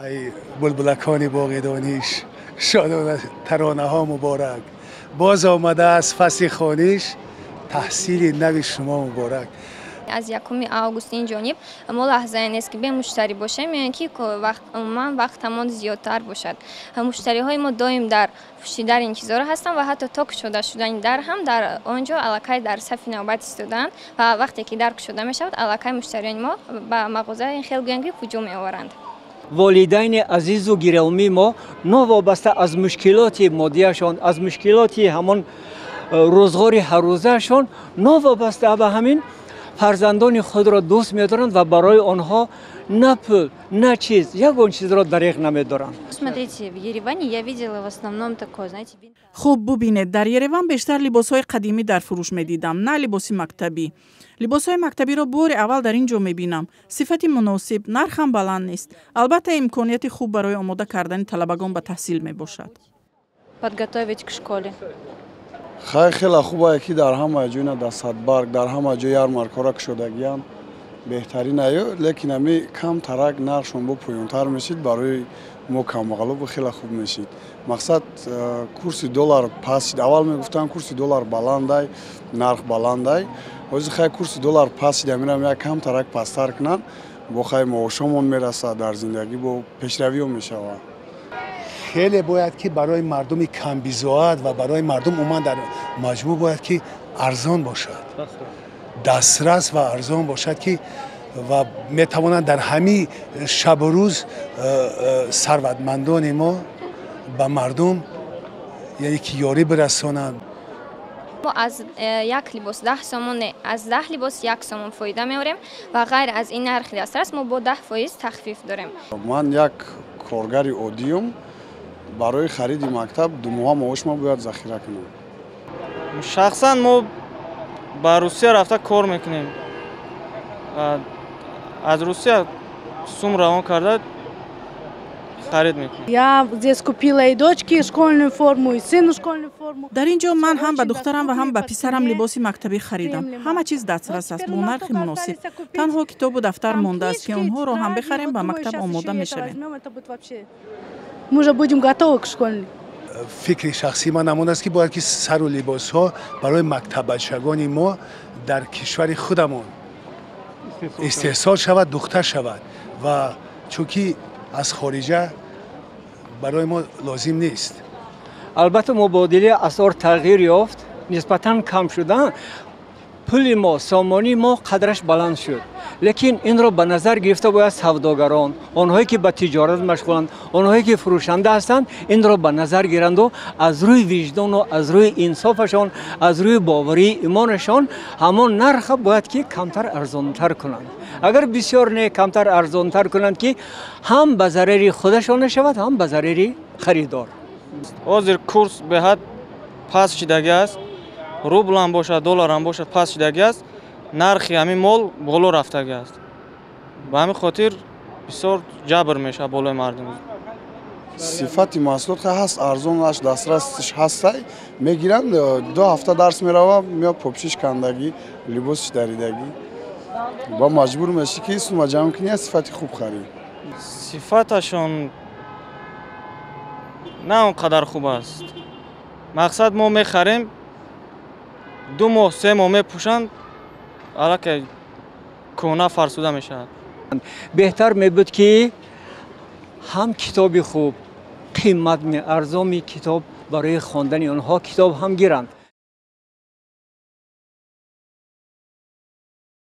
ای بلبلکان باغ دانش شادانه ترانه ها مبارک. باز آمده از فصل خوانش تحصیل نو شما مبارک. از 1 آگوست این جانب ما لحظه این است که به مشتری باشیم، یعنی که وقتمان زیادتر باشد. مشتری های ما دائم در پوشیدن انتظار هستند و حتی تا گشوده شدن در هم در آنجا الکی در صف نوبت ایستادند و وقتی که در گشوده می شود الکی مشتریان ما به مغازه این خیلگنگی هجوم می آورند. والدین عزیز و گرامی ما نوابسته از مشکلات مادیشان، از مشکلات همان روزگار هر روزشان، نوابسته به همین فرزندان خود را دوست می‌دارند و برای آنها نه پول نه چیز یگان چیز را دریغ نمی‌دارند. Смотрите, в Ереване я видела в основном такое, знаете. خوب ببینید در یریوان بیشتر لباس‌های قدیمی در فروش می‌دیدم، نه لباس مکتبی. لباس‌های مکتبی را بار اول در اینجا می‌بینم. صفت مناسب، نرخ هم بلند نیست. البته امکانیت خوب برای آماده کردن طلبگان به تحصیل میباشد. Подготовить к школе. خیلی خوبه که در همه جای دستبرگ در همه جای ярмарка شدگیان بهترین ایو، لیکن امی کم ترک نرخشون با پایین‌تر میشید برای ما کم مغلوب خیلی خوب میشید. مقصد کورس دلار پس اول میگفتن کورس دلار بلندای نرخ بلندای، ولی خیلی کورس دلار پس میرم یک کم ترک پستر کنن با خیلی معاشمون میرسه در زندگی با پیشروی میشه. خیلی باید که برای مردم کم بیزواد و برای مردم عموما در مجموع باید که ارزان باشد، دسترس و ارزان باشد که و میتوانند در همین شب و روز ثروتمندان ما به مردم یعنی که یاری برسانند. ما از یک لباس 10 سومون، از 10 لباس 1 سومون فایده می‌بریم و غیر از این نرخ دسترس ما با 10% تخفیف داریم. من یک کارگر عادیم برای خرید مکتب 2 ماه معاش ما باید ذخیره کنیم. شخصا ما با روسیه رفته کار میکنیم. از روسیه сум روان کرده خرید میکنیم. Я здесь купила и дочке школьную форму, и сыну школьную форму. در اینجا من هم به دخترم و هم به پسرم لباس مکتبی خریدم. همه چیز دسترس است با نرخ مناسب. تنها کتاب و دفتر مانده است که اونها را هم بخریم و مکتب آماده میشویم. Мы уже будем готовы к школьной. فکر شخصی من همون است که باید که سر و لباس ها برای مکتب بچگان ما در کشور خودمون استحصال شود، دختر شود و چونکی از خارجه برای ما لازم نیست. البته مبادله اسعار تغییر یافت، نسبتاً کم شدن، پول ما، سامانی ما قدرش بلند شد. لیکن این را به نظر گرفته باید سوداگران، آنهایی که به تجارت مشغولند، آنهایی که فروشنده هستند، این را به نظر گیرند و از روی وجدان و از روی انصافشان، از روی باوری ایمانشان همان نرخ باید که کمتر ارزانتر کنند. اگر بسیار نه کمتر ارزانتر کنند که هم به ضرر خودشان نشود هم به ضرر خریدار. حاضر کورس به حد پس شدگی است. روبل هم باشد، دلار هم باشد، پس شدگی است. نرخی همین مال بالا رفتگی است. به همین خاطر بسیار جبر میشه بالای مردم. صفت محصولات هست، ارزانش دسترسش هست، میگیرند 2 هفته درس میروه میاد پوپشش کندگی لباسش دریدگی با مجبور میشه که سوم جمع کنی صفت خوب خرید. صفتشون نه اونقدر خوب است. مقصد ما میخریم 2 ماه 3 ماه میپوشند حالا که کهنه فرسوده میشه. بهتر میبود که هم کتاب خوب قیمت ارزان کتاب برای خواندن آنها کتاب هم گیرند.